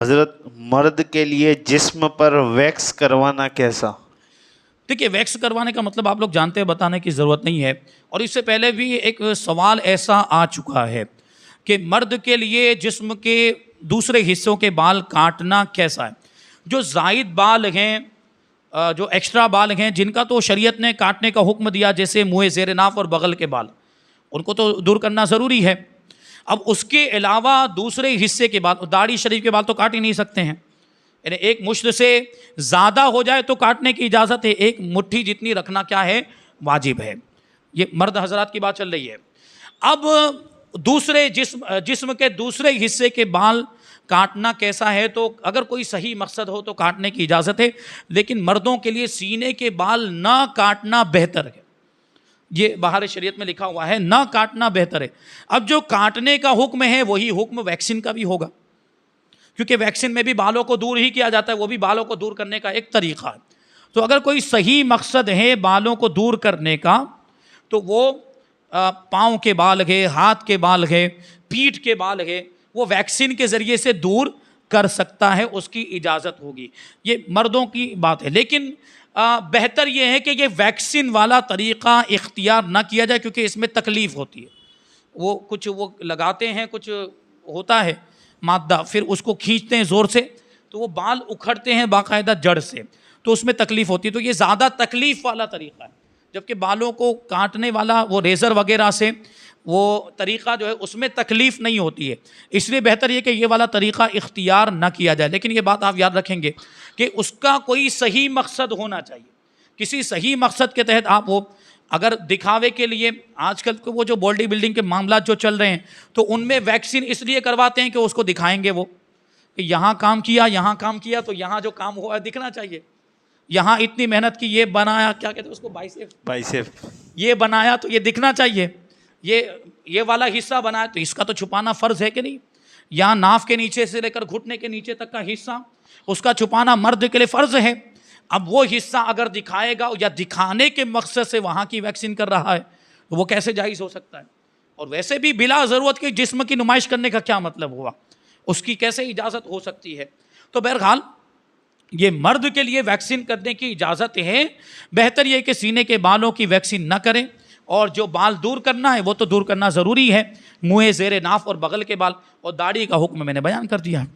حضرت مرد کے لیے جسم پر ویکس کروانا کیسا؟ دیکھیے، ویکس کروانے کا مطلب آپ لوگ جانتے ہیں، بتانے کی ضرورت نہیں ہے. اور اس سے پہلے بھی ایک سوال ایسا آ چکا ہے کہ مرد کے لیے جسم کے دوسرے حصوں کے بال کاٹنا کیسا ہے. جو زائد بال ہیں، جو ایکسٹرا بال ہیں، جن کا تو شریعت نے کاٹنے کا حکم دیا، جیسے منہ زیر ناف اور بغل کے بال، ان کو تو دور کرنا ضروری ہے. اب اس کے علاوہ دوسرے حصے کے بال، داڑھی شریف کے بال تو کاٹ ہی نہیں سکتے ہیں. یعنی ایک مشت سے زیادہ ہو جائے تو کاٹنے کی اجازت ہے، ایک مٹھی جتنی رکھنا کیا ہے، واجب ہے. یہ مرد حضرات کی بات چل رہی ہے. اب دوسرے جسم کے دوسرے حصے کے بال کاٹنا کیسا ہے، تو اگر کوئی صحیح مقصد ہو تو کاٹنے کی اجازت ہے، لیکن مردوں کے لیے سینے کے بال نہ کاٹنا بہتر ہے. یہ بہار شریعت میں لکھا ہوا ہے، نہ کاٹنا بہتر ہے. اب جو کاٹنے کا حکم ہے وہی حکم ویکسین کا بھی ہوگا، کیونکہ ویکسین میں بھی بالوں کو دور ہی کیا جاتا ہے، وہ بھی بالوں کو دور کرنے کا ایک طریقہ ہے. تو اگر کوئی صحیح مقصد ہے بالوں کو دور کرنے کا، تو وہ پاؤں کے بال ہے، ہاتھ کے بال ہے، پیٹھ کے بال ہے، وہ ویکسین کے ذریعے سے دور کر سکتا ہے، اس کی اجازت ہوگی. یہ مردوں کی بات ہے. لیکن بہتر یہ ہے کہ یہ ویکسین والا طریقہ اختیار نہ کیا جائے، کیونکہ اس میں تکلیف ہوتی ہے. وہ لگاتے ہیں، کچھ ہوتا ہے مادہ، پھر اس کو کھینچتے ہیں زور سے، تو وہ بال اکھڑتے ہیں باقاعدہ جڑ سے، تو اس میں تکلیف ہوتی ہے. تو یہ زیادہ تکلیف والا طریقہ ہے، جبکہ بالوں کو کاٹنے والا وہ ریزر وغیرہ سے وہ طریقہ جو ہے اس میں تکلیف نہیں ہوتی ہے. اس لیے بہتر یہ کہ یہ والا طریقہ اختیار نہ کیا جائے. لیکن یہ بات آپ یاد رکھیں گے کہ اس کا کوئی صحیح مقصد ہونا چاہیے. کسی صحیح مقصد کے تحت آپ وہ اگر دکھاوے کے لیے، آج کل وہ جو باڈی بلڈنگ کے معاملات جو چل رہے ہیں، تو ان میں ویکسین اس لیے کرواتے ہیں کہ اس کو دکھائیں گے وہ کہ یہاں کام کیا، یہاں کام کیا، تو یہاں جو کام ہوا دکھنا چاہیے. یہاں اتنی محنت کی، یہ بنایا، کیا کہتے ہیں اس کو، بائسیپ، یہ بنایا تو یہ دکھنا چاہیے. یہ والا حصہ بنایا تو اس کا تو چھپانا فرض ہے کہ نہیں. یہاں ناف کے نیچے سے لے کر گھٹنے کے نیچے تک کا حصہ، اس کا چھپانا مرد کے لیے فرض ہے. اب وہ حصہ اگر دکھائے گا یا دکھانے کے مقصد سے وہاں کی ویکسین کر رہا ہے، تو وہ کیسے جائز ہو سکتا ہے. اور ویسے بھی بلا ضرورت کے جسم کی نمائش کرنے کا کیا مطلب ہوا، اس کی کیسے اجازت ہو سکتی ہے. تو بہرحال یہ مرد کے لیے ویکسین کرنے کی اجازت ہے. بہتر یہ کہ سینے کے بالوں کی ویکسین نہ کریں، اور جو بال دور کرنا ہے وہ تو دور کرنا ضروری ہے، منہ زیر ناف اور بغل کے بال، اور داڑھی کا حکم میں نے بیان کر دیا ہے.